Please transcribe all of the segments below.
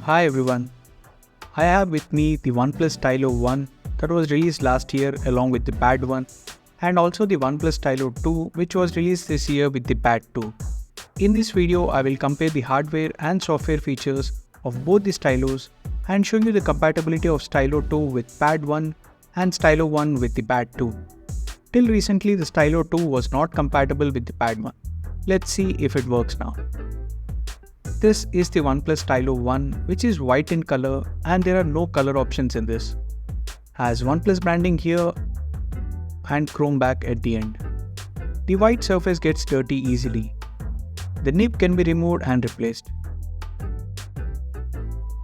Hi everyone, I have with me the OnePlus Stylo 1 that was released last year along with the Pad 1 and also the OnePlus Stylo 2 which was released this year with the Pad 2. In this video, I will compare the hardware and software features of both the stylos and show you the compatibility of Stylo 2 with Pad 1 and Stylo 1 with the Pad 2. Till recently, the Stylo 2 was not compatible with the Pad 1. Let's see if it works now. This is the OnePlus Stylo 1 which is white in color and there are no color options in this. Has OnePlus branding here and chrome back at the end. The white surface gets dirty easily. The nib can be removed and replaced.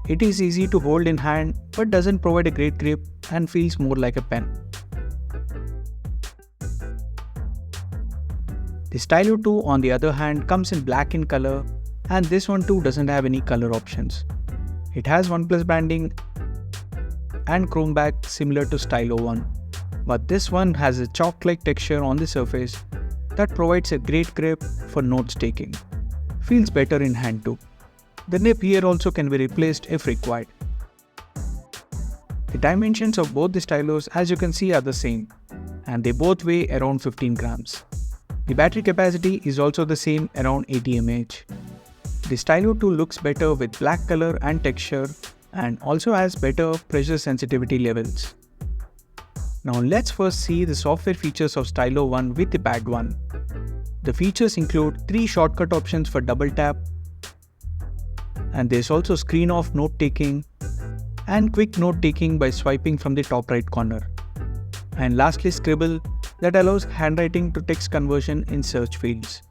It is easy to hold in hand but doesn't provide a great grip and feels more like a pen. The Stylo 2 on the other hand comes in black in color and this one too doesn't have any color options. It has OnePlus branding and chrome back similar to Stylo 1, but this one has a chalk-like texture on the surface that provides a great grip for notes taking. Feels better in hand too. The nib here also can be replaced if required. The dimensions of both the stylos as you can see are the same and they both weigh around 15 grams. The battery capacity is also the same around 80 mAh. The Stylo 2 looks better with black color and texture and also has better pressure sensitivity levels. Now let's first see the software features of Stylo 1 with the Pad 1. The features include 3 shortcut options for double tap, and there's also screen off note taking and quick note taking by swiping from the top right corner. And lastly Scribble that allows handwriting to text conversion in search fields.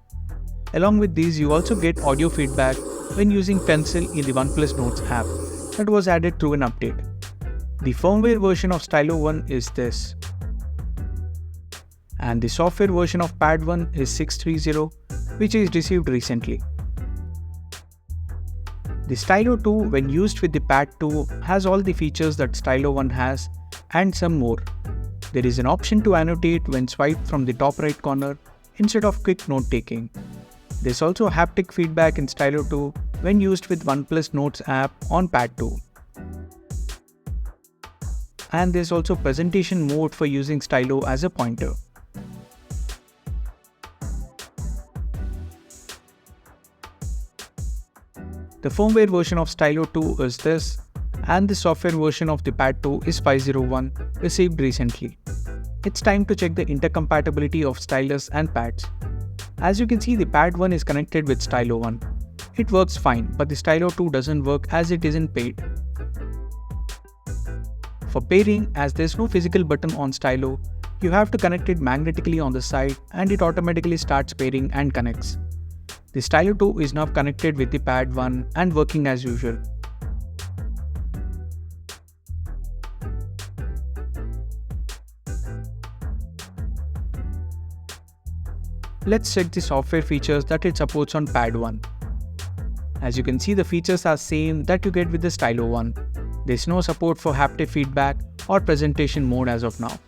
Along with these, you also get audio feedback when using Pencil in the OnePlus Notes app that was added through an update. The firmware version of Stylo 1 is this. And the software version of Pad 1 is 630, which is received recently. The Stylo 2 when used with the Pad 2 has all the features that Stylo 1 has and some more. There is an option to annotate when swiped from the top right corner instead of quick note taking. There's also haptic feedback in Stylo 2 when used with OnePlus Notes app on Pad 2. And there's also presentation mode for using Stylo as a pointer. The firmware version of Stylo 2 is this, and the software version of the Pad 2 is 501, received recently. It's time to check the intercompatibility of stylus and pads. As you can see, the Pad 1 is connected with Stylo 1. It works fine, but the Stylo 2 doesn't work as it isn't paired. For pairing, as there's no physical button on Stylo, you have to connect it magnetically on the side and it automatically starts pairing and connects. The Stylo 2 is now connected with the Pad 1 and working as usual. Let's check the software features that it supports on Pad 1. As you can see, the features are same that you get with the Stylo 1. There's no support for haptic feedback or presentation mode as of now.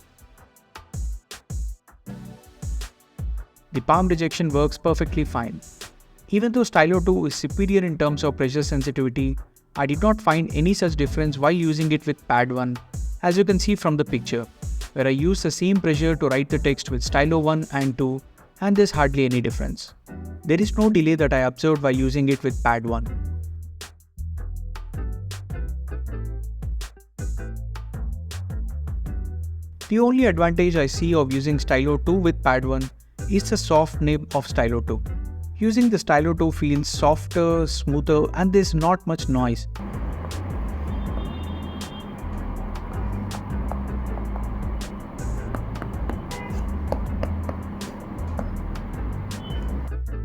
The palm rejection works perfectly fine. Even though Stylo 2 is superior in terms of pressure sensitivity, I did not find any such difference while using it with Pad 1, as you can see from the picture, where I used the same pressure to write the text with Stylo 1 and 2, and there's hardly any difference. There is no delay that I observed while using it with Pad 1. The only advantage I see of using Stylo 2 with Pad 1 is the soft nib of Stylo 2. Using the Stylo 2 feels softer, smoother, and there's not much noise.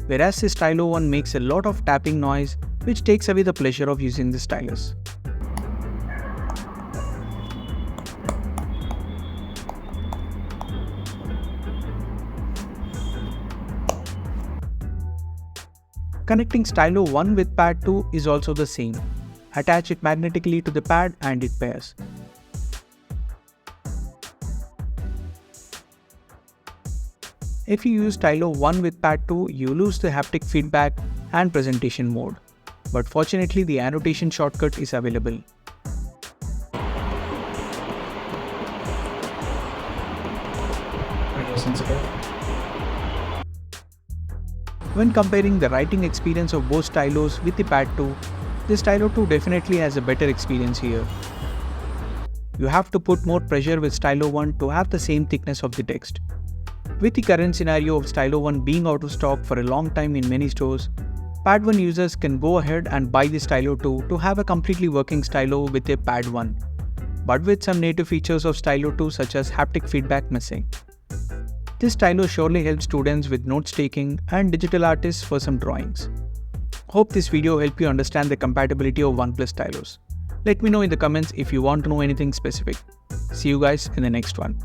Whereas the Stylo 1 makes a lot of tapping noise which takes away the pleasure of using the stylus. Connecting Stylo 1 with Pad 2 is also the same. Attach it magnetically to the pad and it pairs. If you use Stylo 1 with Pad 2, you lose the haptic feedback and presentation mode. but fortunately the annotation shortcut is available. When comparing the writing experience of both Stylos with the Pad 2, the Stylo 2 definitely has a better experience here. You have to put more pressure with Stylo 1 to have the same thickness of the text. With the current scenario of Stylo 1 being out of stock for a long time in many stores, Pad 1 users can go ahead and buy the Stylo 2 to have a completely working Stylo with a Pad 1, but with some native features of Stylo 2 such as haptic feedback missing. This Stylo surely helps students with notes taking and digital artists for some drawings. Hope this video helped you understand the compatibility of OnePlus Stylos. Let me know in the comments if you want to know anything specific. See you guys in the next one.